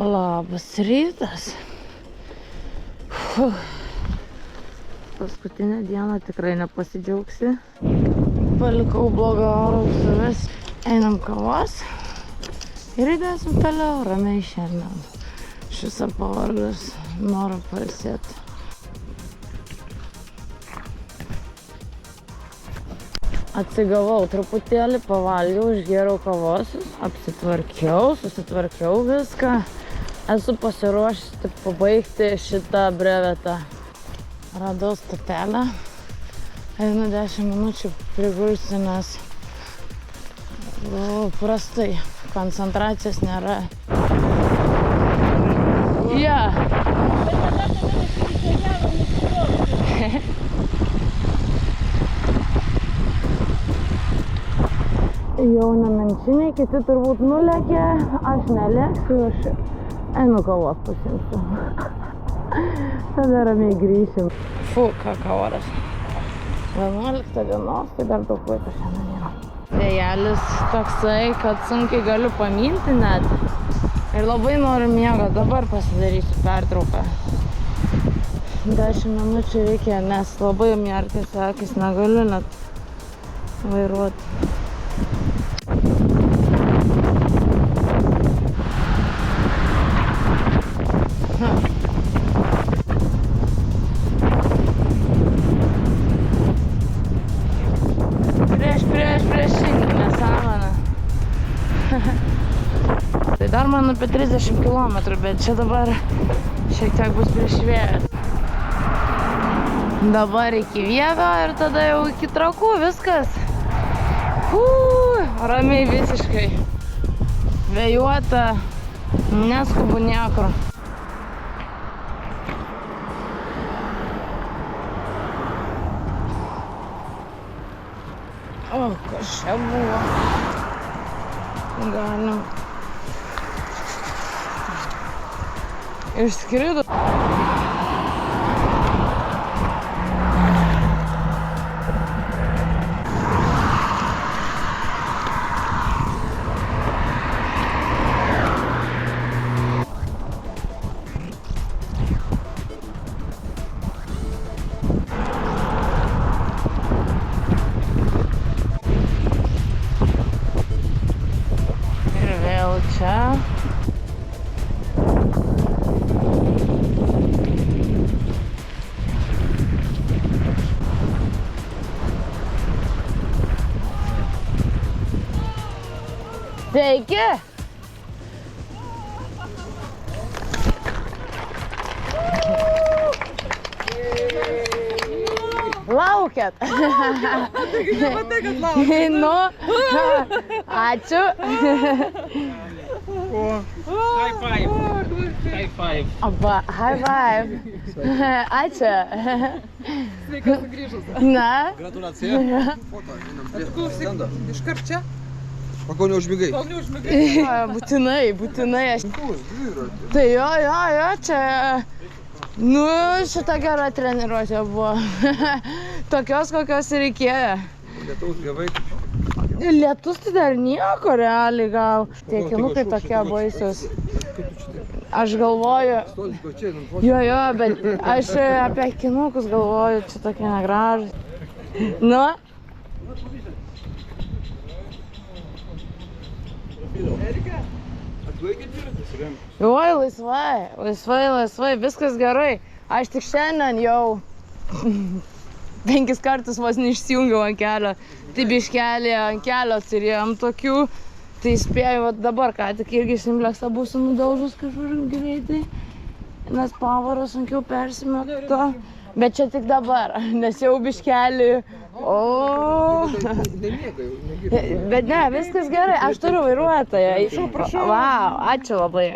Labas rytas. Paskutinę dieną tikrai nepasidžiaugsi. Palikau blogą orą savęs. Einam kavos ir įdėsim toliau ramiai šiandien. Šis pavargas, noriu pailsėti. Atsigavau truputėlį, pavalgiau, išgėriau kavos, apsitvarkiau, susitvarkiau viską. Esu pasiruošęs tik pabaigti šitą brevetą. Radau stotelę. Einu 10 minučių prigulsiu, nes prastai, koncentracijos nėra. Jau nemenčiniai, kiti turbūt nulėkė, aš nelėksiu, aš einu kavos pasimsiu. Tada ramiai grįšim. Ką oras. 11 dienos, tai dar daug laiko šiandien yra. Vėjelis toksai, kad sunkiai galiu paminti net. Ir labai noriu miego, dabar pasidarysiu pertrauką. 10 minučių reikia, nes labai merkėsi akis, negaliu net vairuoti. Tai dar man apie 30 km, bet čia dabar šiek tiek bus prieš vėjas. Dabar iki Vievio ir tada jau iki Trakų viskas. Ramiai visiškai. Vėjuota, neskubu niekur. O, kas čia buvo? Galim. Išskrido. Ir vėl čia. Sveiki! Laukiat? Taigi nematai, kad laukiat. Nu, ačiū. High five. High five. Aba, high five. Ačiū. Sveika sugrįžus. Na? Gratulacija. Atklausyk, iškart čia? O kol neužmigai? Kol neužmigai. Būtinai aš. Tai jo, čia. Nu, šita gera treniruotė buvo. Tokios, kokios ir reikėjo. Lietaus gavai. Lietus tai dar nieko, realiai gal. Tie kinukai tokie baisus. Aš galvoju. Jo, bet aš apie kinukus galvoju, čia tokie negražūs. Nu? Oi, laisvai, viskas gerai. Aš tik šiandien jau 5 kartus vos neišsijungiau ant kelio. Tai biškelį ant kelio turėjom tokių. Tai spėjau dabar, ką tik irgi Simplexą būsiu nudaužus kažkur greitai. Nes pavarą sunkiau persimėto. Bet čia tik dabar, nes jau biškelį. Bet ne, viskas gerai, aš turiu vairuotoją. Vau, ačiū labai.